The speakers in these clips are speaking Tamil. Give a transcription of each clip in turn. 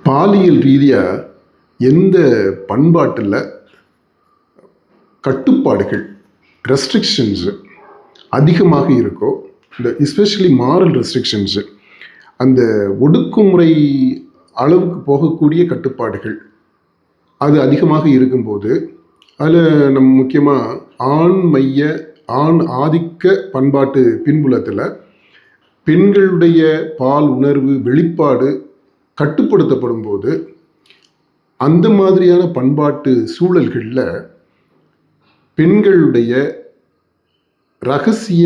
பாலியல் ரீதியாக எந்த பண்பாட்டில் கட்டுப்பாடுகள் ரெஸ்ட்ரிக்ஷன்ஸு அதிகமாக இருக்கோ, இந்த எஸ்பெஷலி மாரல் ரெஸ்ட்ரிக்ஷன்ஸு, அந்த ஒடுக்குமுறை அளவுக்கு போகக்கூடிய கட்டுப்பாடுகள் அது அதிகமாக இருக்கும்போது, அதில் நம்ம முக்கியமாக ஆண் ஆதிக்க பண்பாட்டு பின்புலத்தில் பெண்களுடைய பால் உணர்வு வெளிப்பாடு கட்டுப்படுத்தப்படும் போது, அந்த மாதிரியான பண்பாட்டு சூழல்களில் பெண்களுடைய ரகசிய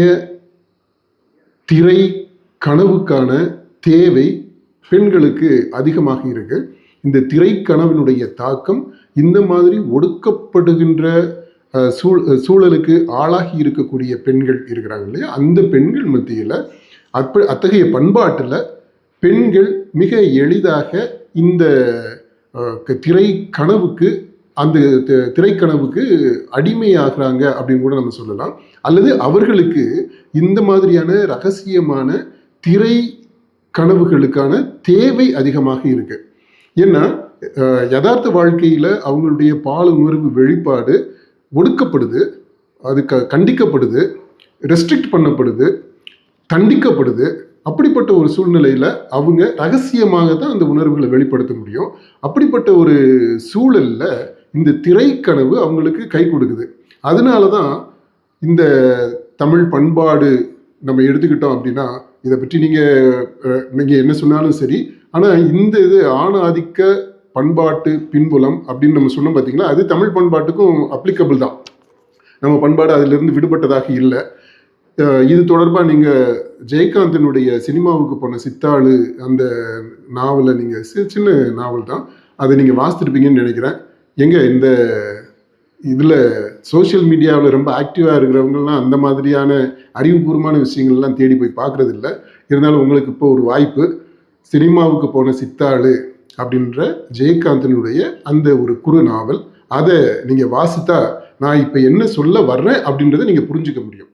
திரை கனவுக்கான தேவை பெண்களுக்கு அதிகமாக இருக்கு. இந்த திரை கனவினுடைய தாக்கம் இந்த மாதிரி ஒடுக்கப்படுகின்ற சூழலுக்கு ஆளாகி இருக்கக்கூடிய பெண்கள் இருக்கிறாங்க இல்லையா, அந்த பெண்கள் மத்தியில் அத்தகைய பண்பாட்டில் பெண்கள் மிக எளிதாக இந்த திரைக்கனவுக்கு அடிமையாகிறாங்க அப்படின்னு கூட நம்ம சொல்லலாம். அல்லது அவர்களுக்கு இந்த மாதிரியான ரகசியமான திரை கனவுகளுக்கான தேவை அதிகமாக இருக்கு. ஏன்னா யதார்த்த வாழ்க்கையில் அவங்களுடைய பால் உணர்வு வெளிப்பாடு ஒடுக்கப்படுது, அது கண்டிக்கப்படுது, ரெஸ்ட்ரிக்ட் பண்ணப்படுது, தண்டிக்கப்படுது. அப்படிப்பட்ட ஒரு சூழ்நிலையில் அவங்க ரகசியமாக தான் அந்த உணர்வுகளை வெளிப்படுத்த முடியும். அப்படிப்பட்ட ஒரு சூழலில் இந்த திரைக்கனவு அவங்களுக்கு கை கொடுக்குது. அதனால தான் இந்த தமிழ் பண்பாடு நம்ம எடுத்துக்கிட்டோம் அப்படின்னா, இதை பற்றி நீங்கள் என்ன சொன்னாலும் சரி, ஆனால் இந்த இது ஆண் ஆதிக்க பண்பாட்டு பின்புலம் அப்படின்னு நம்ம சொன்னோம் பார்த்தீங்களா, அது தமிழ் பண்பாட்டுக்கும் அப்ளிகபிள் தான். நம்ம பண்பாடு அதிலிருந்து விடுபட்டதாக இல்லை. இது தொடர்பாக நீங்கள் ஜெயகாந்தனுடைய சினிமாவுக்கு போன சித்தாளு அந்த நாவலை சின்ன நாவல் தான், அதை நீங்கள் வாசித்திருப்பீங்கன்னு நினைக்கிறேன். இந்த இதில் சோஷியல் மீடியாவில் ரொம்ப ஆக்டிவாக இருக்கிறவங்கலாம் அந்த மாதிரியான அறிவுபூர்வமான விஷயங்கள்லாம் தேடி போய் பார்க்குறது இல்லை. இருந்தாலும் உங்களுக்கு இப்போ ஒரு வாய்ப்பு, சினிமாவுக்கு போன சித்தாளு அப்படின்ற ஜெயகாந்தனுடைய அந்த ஒரு குறு நாவல், அதை நீங்கள் வாசித்தா நான் இப்போ என்ன சொல்ல வர்றேன் அப்படின்றத நீங்கள் புரிஞ்சுக்க முடியும்.